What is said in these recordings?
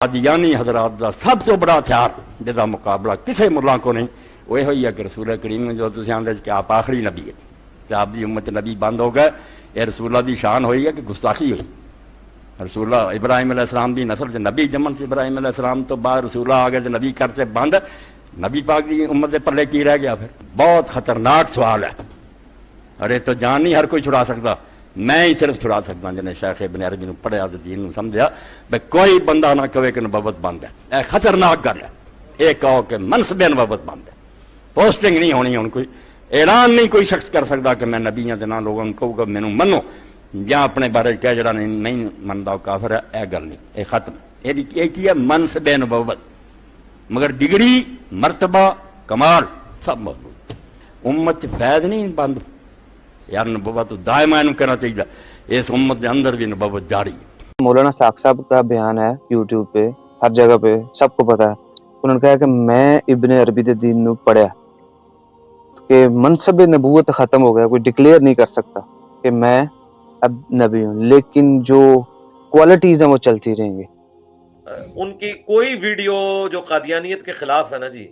قادیانی حضرات دا سب تو بڑا ہتھیار جدا مقابلہ کسی ملا کو نہیں وہ ہوئی ہے کہ رسول کریم جو تسی آندے کہ آپ آخری نبی ہے کہ آپ دی امت نبی بند ہو گئے. یہ رسول اللہ دی شان ہوئی ہے کہ گستاخی ہوئی. رسول اللہ ابراہیم علیہ السلام دی نسل سے نبی جمن سے ابراہیم علیہ السلام تو بعد رسول اللہ آگے نبی کرتے بند. نبی پاک دی امت دے پلے کی رہ گیا پھر؟ بہت خطرناک سوال ہے. ارے تو جان نہیں ہر کوئی چھڑا سکتا, میں ہی صرف چھڑا سکتا جنہیں شیخ ابن عربی نے پڑھیا تو دین نو سمجھا بھئی کوئی بندہ نہ کہے کہ نبوت بند ہے. اے خطرناک گل ہے. ایک کہو کہ منصب نبوت بند ہے, پوسٹنگ نہیں ہونی ہوں, کوئی اعلان نہیں کوئی شخص کر سکتا کہ میں نبی ہوں نہ لوگوں کو کہوں گا مینوں منو یا اپنے بارے کہہ جڑا نہیں منتا وہ کافر ہے. اے گل نہیں, اے ختم. یہ کی ہے منصب نبوت, مگر ڈگری مرتبہ کمال سب موجود. امت فیض نہیں بند یار, نبوت دائما انہوں کہنا چاہیے اس امت کے اندر بھی نبوت جاری ہے. مولانا ساق صاحب کا بیان ہے یوٹیوب پہ, ہر جگہ پہ, سب کو پتا ہے. انہوں نے کہا کہ میں ابن عربی دے دین نو پڑھیا کہ منصب نبوت ختم ہو گیا, کوئی ڈکلیئر نہیں کر سکتا کہ میں اب نبی ہوں, لیکن جو کوالٹیز ہیں وہ چلتی رہیں گی. ان کی کوئی ویڈیو جو قادیانیت کے خلاف ہے نا جی,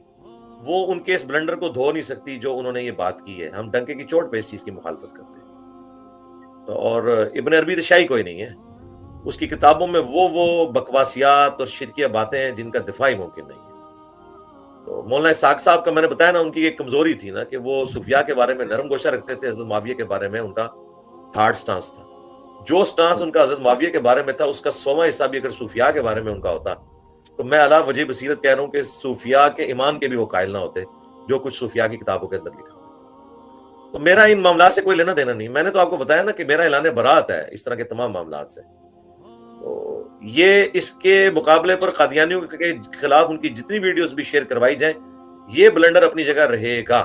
وہ ان کے اس بلنڈر کو دھو نہیں سکتی جو انہوں نے یہ بات کی ہے. ہم ڈنکے کی چوٹ پہ اس چیز کی مخالفت کرتے ہیں. اور ابن عربی تو شاہی کوئی نہیں ہے, اس کی کتابوں میں وہ بکواسیات اور شرکیہ باتیں ہیں جن کا دفاع ہی ممکن نہیں ہے. تو مولانا اسحاق صاحب کا میں نے بتایا نا, ان کی ایک کمزوری تھی نا کہ وہ صوفیاء کے بارے میں نرم گوشہ رکھتے تھے. حضرت معاویہ کے بارے میں ان کا ہارڈ سٹانس تھا. جو سٹانس ان کا حضرت معاویہ کے بارے میں تھا اس کا 100واں حصہ بھی اگر صوفیاء کے بارے میں ان کا ہوتا تو میں علا وجہ بصیرت کہہ رہا ہوں کہ صوفیاء کے ایمان کے بھی وہ قائل نہ ہوتے جو کچھ صوفیاء کی کتابوں کے اندر لکھا. تو میرا ان معاملات سے کوئی لینا دینا نہیں. میں نے تو آپ کو بتایا نا کہ میرا اعلان برات ہے اس طرح کے تمام معاملات سے. تو یہ اس کے مقابلے پر قادیانیوں کے خلاف ان کی جتنی ویڈیوز بھی شیئر کروائی جائیں, یہ بلنڈر اپنی جگہ رہے گا.